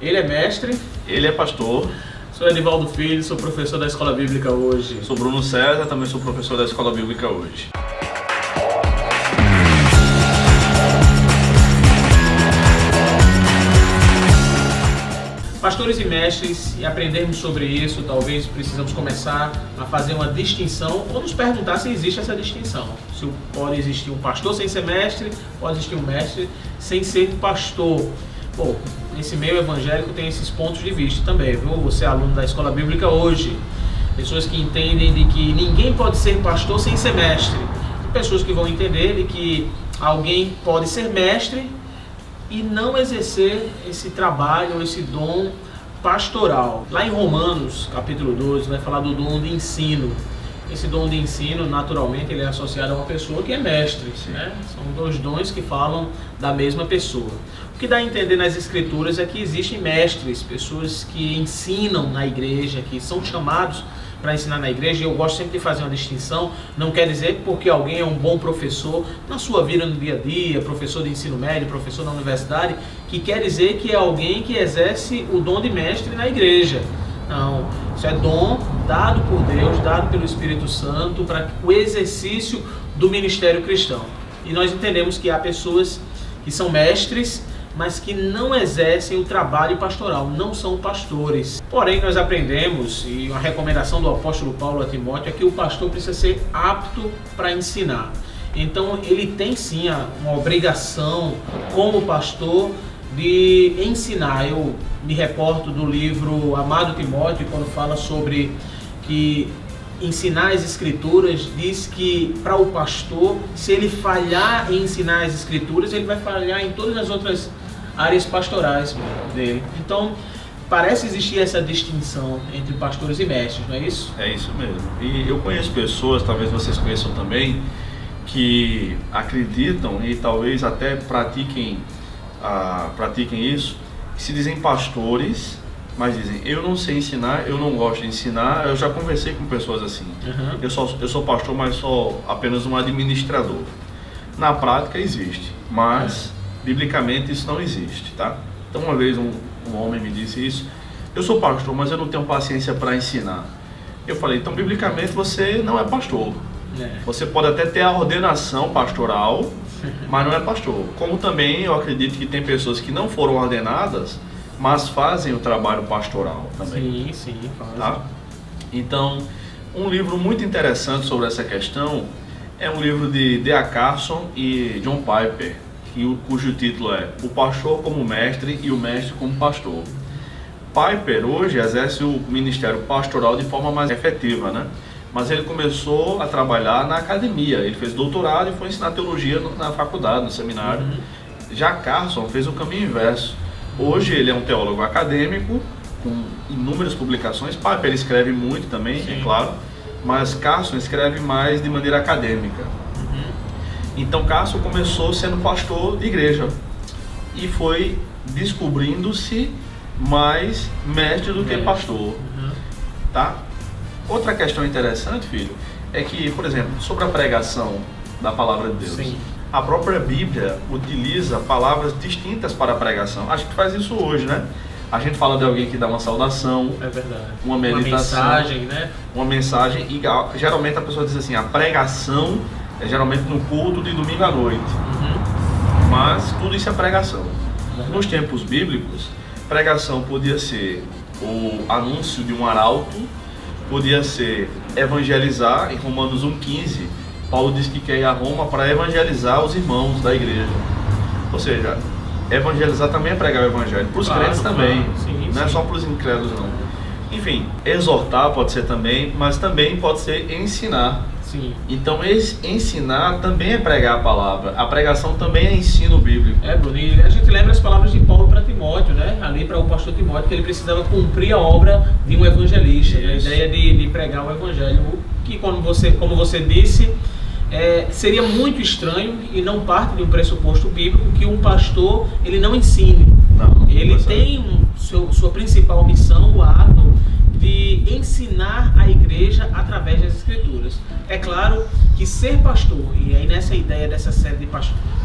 Ele é mestre. Ele é pastor. Sou Edivaldo Filho, sou professor da Escola Bíblica Hoje. Sou Bruno César, também sou professor da Escola Bíblica Hoje. Pastores e mestres, e aprendermos sobre isso, talvez precisamos começar a fazer uma distinção ou nos perguntar se existe essa distinção. Se pode existir um pastor sem ser mestre, pode existir um mestre sem ser pastor. Bom, nesse meio evangélico tem esses pontos de vista também, viu? Você é aluno da Escola Bíblica Hoje. Pessoas que entendem de que ninguém pode ser pastor sem ser mestre. E pessoas que vão entender de que alguém pode ser mestre e não exercer esse trabalho ou esse dom pastoral. Lá em Romanos, capítulo 12, vai falar do dom de ensino. Esse dom de ensino, naturalmente, ele é associado a uma pessoa que é mestre, né? São dois dons que falam da mesma pessoa. O que dá a entender nas Escrituras é que existem mestres, pessoas que ensinam na igreja, que são chamados para ensinar na igreja, e eu gosto sempre de fazer uma distinção. Não quer dizer porque alguém é um bom professor na sua vida no dia a dia, professor de ensino médio, professor na universidade, que quer dizer que é alguém que exerce o dom de mestre na igreja. Não, isso é dom dado por Deus, dado pelo Espírito Santo para o exercício do ministério cristão. E nós entendemos que há pessoas que são mestres, mas que não exercem o trabalho pastoral, não são pastores. Porém, nós aprendemos, e uma recomendação do apóstolo Paulo a Timóteo, é que o pastor precisa ser apto para ensinar. Então, ele tem sim uma obrigação, como pastor, de ensinar. Eu me reporto do livro Amado Timóteo, quando fala sobre que ensinar as Escrituras, diz que para o pastor, se ele falhar em ensinar as Escrituras, ele vai falhar em todas as outras áreas pastorais dele. Então, parece existir essa distinção entre pastores e mestres, não é isso? É isso mesmo. E eu conheço pessoas, talvez vocês conheçam também, que acreditam e talvez até pratiquem isso, que se dizem pastores, mas dizem, eu não sei ensinar, eu não gosto de ensinar. Eu já conversei com pessoas assim. Eu sou pastor, mas sou apenas um administrador. Na prática existe, mas biblicamente isso não existe, tá? Então uma vez um homem me disse isso, eu sou pastor, mas eu não tenho paciência para ensinar. Eu falei, então biblicamente você não é pastor. Você pode até ter a ordenação pastoral, mas não é pastor. Como também eu acredito que tem pessoas que não foram ordenadas, mas fazem o trabalho pastoral também. Sim, fazem. Tá? Então, um livro muito interessante sobre essa questão é um livro de D.A. Carson e John Piper, cujo título é O Pastor como Mestre e o Mestre como Pastor. Piper hoje exerce o ministério pastoral de forma mais efetiva, né? Mas ele começou a trabalhar na academia, ele fez doutorado e foi ensinar teologia na faculdade, no seminário. Já Carson fez o caminho inverso. Hoje ele é um teólogo acadêmico, com inúmeras publicações. Piper escreve muito também, é claro, mas Carson escreve mais de maneira acadêmica. Então Carson começou sendo pastor de igreja e foi descobrindo-se mais mestre do que pastor. Tá? Outra questão interessante, filho, é que, por exemplo, sobre a pregação da palavra de Deus, a própria Bíblia utiliza palavras distintas para a pregação. A gente faz isso hoje, né? A gente fala de alguém que dá uma saudação, uma meditação, uma mensagem, né? Uma mensagem, e geralmente a pessoa diz assim, a pregação é geralmente no culto de domingo à noite. Mas tudo isso é pregação. Nos tempos bíblicos, pregação podia ser o anúncio de um arauto, podia ser evangelizar. Em Romanos 1,15, Paulo diz que quer ir a Roma para evangelizar os irmãos da igreja. Ou seja, evangelizar também é pregar o evangelho. Para os crentes também, não é só para os incrédulos não. Enfim, exortar pode ser também, mas também pode ser ensinar. Então ensinar também é pregar a palavra. A pregação também é ensino bíblico. Bruno, e a gente lembra as palavras de Paulo para Timóteo, né? Ali para o pastor Timóteo, que ele precisava cumprir a obra de um evangelista. A ideia de pregar o evangelho, que como você disse, seria muito estranho e não parte de um pressuposto bíblico que um pastor ele não ensine. Ele tem sua principal missão, o ato de ensinar a igreja através das Escrituras. É claro que ser pastor, e aí nessa ideia dessa série de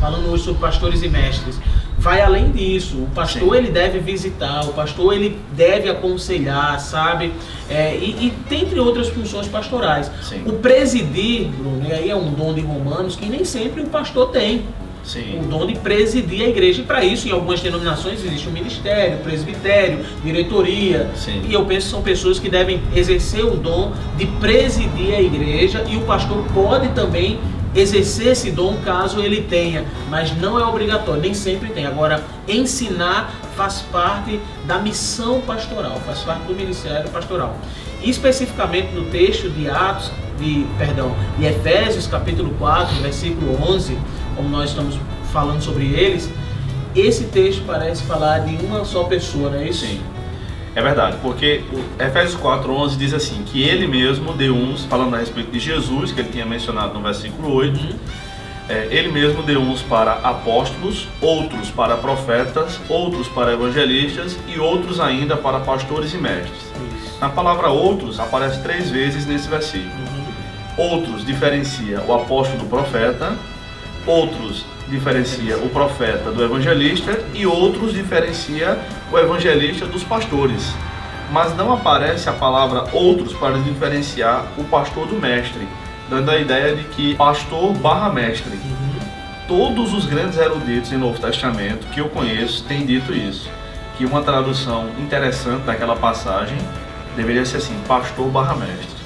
falando hoje sobre pastores e mestres, vai além disso. O pastor, Sim. ele deve visitar, o pastor, ele deve aconselhar, sabe? E dentre outras funções pastorais. Sim. O presidir, Bruno, e aí é um dom de Romanos que nem sempre o pastor tem. Sim. O dom de presidir a igreja. E para isso, em algumas denominações, existe um ministério, presbitério, diretoria. Sim. E eu penso que são pessoas que devem exercer o dom de presidir a igreja, e o pastor pode também exercer esse dom caso ele tenha, mas não é obrigatório, nem sempre tem. Agora, ensinar faz parte da missão pastoral, faz parte do ministério pastoral. E especificamente no texto de de Efésios capítulo 4, versículo 11, como nós estamos falando sobre eles, esse texto parece falar de uma só pessoa, não é isso? Sim. É verdade, porque o Efésios 4:11 diz assim, que ele mesmo deu uns, falando a respeito de Jesus, que ele tinha mencionado no versículo 8, ele mesmo deu uns para apóstolos, outros para profetas, outros para evangelistas e outros ainda para pastores e mestres. Isso. Na palavra outros aparece 3 vezes nesse versículo. Outros diferencia o apóstolo do profeta, outros diferencia o profeta do evangelista e outros diferencia o evangelista dos pastores. Mas não aparece a palavra outros para diferenciar o pastor do mestre, dando a ideia de que pastor barra mestre. Todos os grandes eruditos em Novo Testamento que eu conheço têm dito isso, que uma tradução interessante daquela passagem deveria ser assim, pastor barra mestre.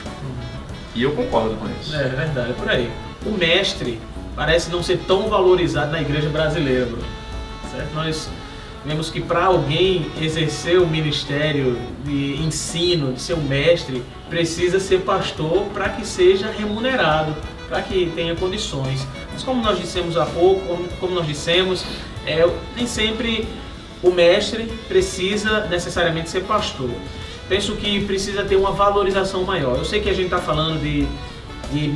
E eu concordo com isso. É verdade, é por aí. O mestre parece não ser tão valorizado na igreja brasileira, Bruno. Certo? Nós vemos que para alguém exercer o ministério de ensino, de ser um mestre, precisa ser pastor para que seja remunerado, para que tenha condições. Mas como nós dissemos há pouco, nem sempre o mestre precisa necessariamente ser pastor. Penso que precisa ter uma valorização maior. Eu sei que a gente está falando de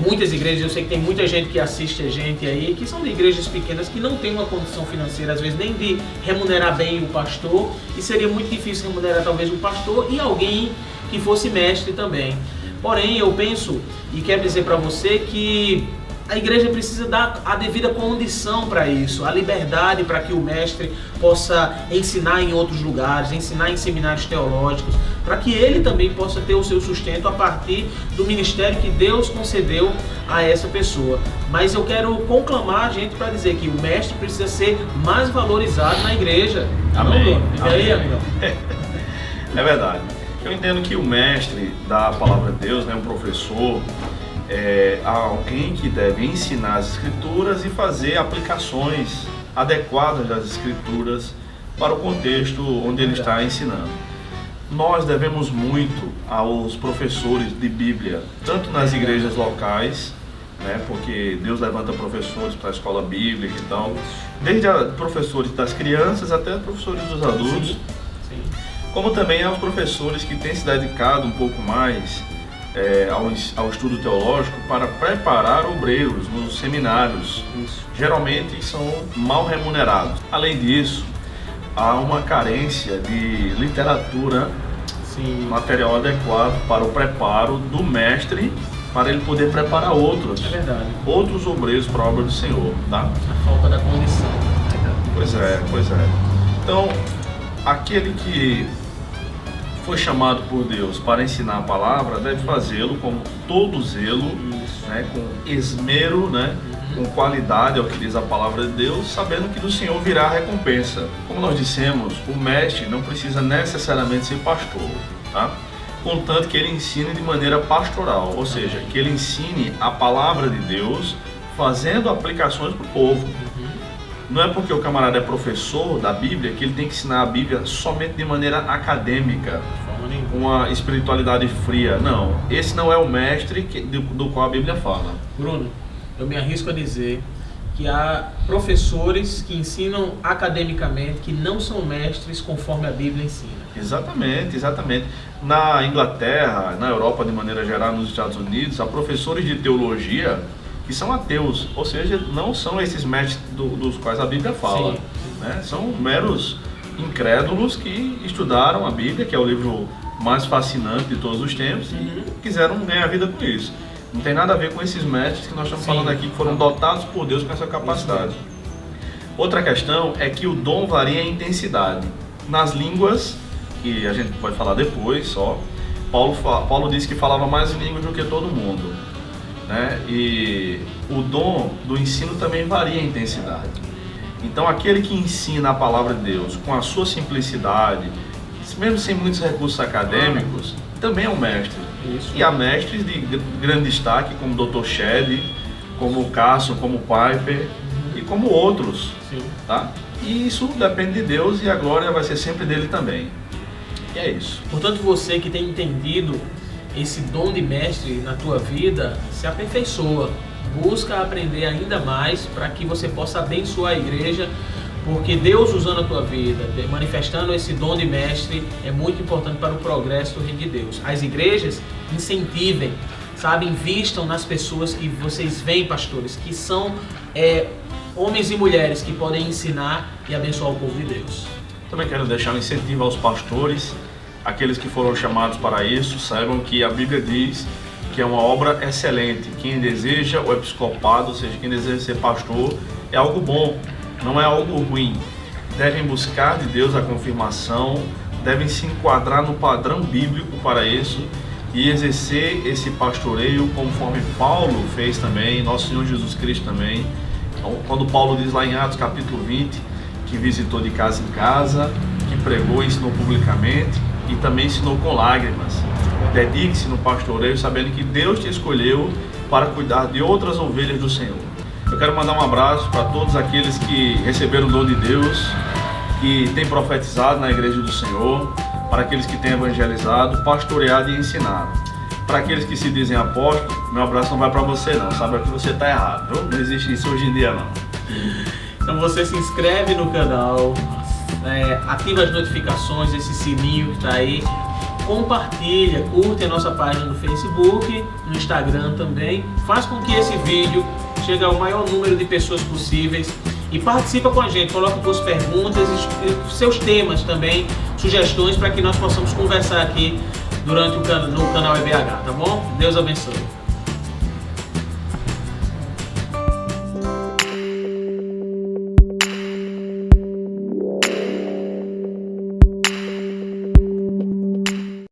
muitas igrejas, eu sei que tem muita gente que assiste a gente aí, que são de igrejas pequenas, que não tem uma condição financeira, às vezes, nem de remunerar bem o pastor, e seria muito difícil remunerar talvez o pastor e alguém que fosse mestre também. Porém, eu penso e quero dizer para você que a igreja precisa dar a devida condição para isso, a liberdade para que o mestre possa ensinar em outros lugares, ensinar em seminários teológicos, para que ele também possa ter o seu sustento a partir do ministério que Deus concedeu a essa pessoa. Mas eu quero conclamar a gente para dizer que o mestre precisa ser mais valorizado na igreja. Amém. E aí, amigão? É verdade. Eu entendo que o mestre da palavra de Deus, um professor, é alguém que deve ensinar as escrituras e fazer aplicações adequadas das escrituras para o contexto onde ele está ensinando. Nós devemos muito aos professores de Bíblia, tanto nas igrejas locais, porque Deus levanta professores para a escola bíblica e tal, desde professores das crianças até professores dos adultos, Sim. como também aos professores que têm se dedicado um pouco mais ao estudo teológico para preparar obreiros nos seminários. Isso. Geralmente são mal remunerados. Além disso, há uma carência de literatura, Sim. material adequado para o preparo do mestre, para ele poder preparar outros. É verdade. Outros obreiros para a obra do Senhor, tá? A falta da condição. Pois é. Então, aquele que foi chamado por Deus para ensinar a palavra deve fazê-lo com todo zelo, com esmero, com qualidade, é o que diz a palavra de Deus, sabendo que do Senhor virá a recompensa. Como nós dissemos, o mestre não precisa necessariamente ser pastor, tá? Contanto que ele ensine de maneira pastoral, ou seja, que ele ensine a palavra de Deus fazendo aplicações para o povo. Não é porque o camarada é professor da Bíblia que ele tem que ensinar a Bíblia somente de maneira acadêmica, com uma espiritualidade fria. Não, esse não é o mestre do qual a Bíblia fala. Bruno, eu me arrisco a dizer que há professores que ensinam academicamente, que não são mestres conforme a Bíblia ensina. Exatamente. Na Inglaterra, na Europa de maneira geral, nos Estados Unidos, há professores de teologia que são ateus, ou seja, não são esses mestres dos quais a Bíblia fala. São meros incrédulos que estudaram a Bíblia, que é o livro mais fascinante de todos os tempos, e quiseram ganhar vida com isso. Não tem nada a ver com esses mestres que nós estamos falando aqui, que foram dotados por Deus com essa capacidade. Outra questão é que o dom varia em intensidade. Nas línguas, que a gente pode falar depois só, Paulo disse que falava mais línguas do que todo mundo, né? E o dom do ensino também varia em intensidade. Então aquele que ensina a palavra de Deus com a sua simplicidade, mesmo sem muitos recursos acadêmicos, também é um mestre. Isso. E há mestres de grande destaque, como o Dr. Shedd, como o Carson, como o Piper e como outros. Sim. Tá? E isso depende de Deus e a glória vai ser sempre dele também. E é isso. Portanto, você que tem entendido esse dom de mestre na tua vida, se aperfeiçoa. Busca aprender ainda mais para que você possa abençoar a igreja, porque Deus usando a tua vida, manifestando esse dom de mestre, é muito importante para o progresso do reino de Deus. As igrejas incentivem, sabe, invistam nas pessoas que vocês veem, pastores, que são homens e mulheres que podem ensinar e abençoar o povo de Deus. Também quero deixar um incentivo aos pastores, aqueles que foram chamados para isso, saibam que a Bíblia diz que é uma obra excelente. Quem deseja o episcopado, ou seja, quem deseja ser pastor, é algo bom, não é algo ruim. Devem buscar de Deus a confirmação, devem se enquadrar no padrão bíblico para isso e exercer esse pastoreio conforme Paulo fez também, nosso Senhor Jesus Cristo também. Então, quando Paulo diz lá em Atos capítulo 20, que visitou de casa em casa, que pregou e ensinou publicamente e também ensinou com lágrimas. Dedique-se no pastoreio sabendo que Deus te escolheu para cuidar de outras ovelhas do Senhor. Eu quero mandar um abraço para todos aqueles que receberam o dom de Deus, que têm profetizado na igreja do Senhor, para aqueles que têm evangelizado, pastoreado e ensinado. Para aqueles que se dizem apóstolos, meu abraço não vai para você não, sabe que você está errado, viu? Não existe isso hoje em dia não. Então você se inscreve no canal, ativa as notificações, esse sininho que está aí, compartilha, curte a nossa página no Facebook, no Instagram também, faz com que esse vídeo chegue ao maior número de pessoas possíveis e participa com a gente, coloca suas perguntas e seus temas também, sugestões para que nós possamos conversar aqui no canal EBH, tá bom? Deus abençoe.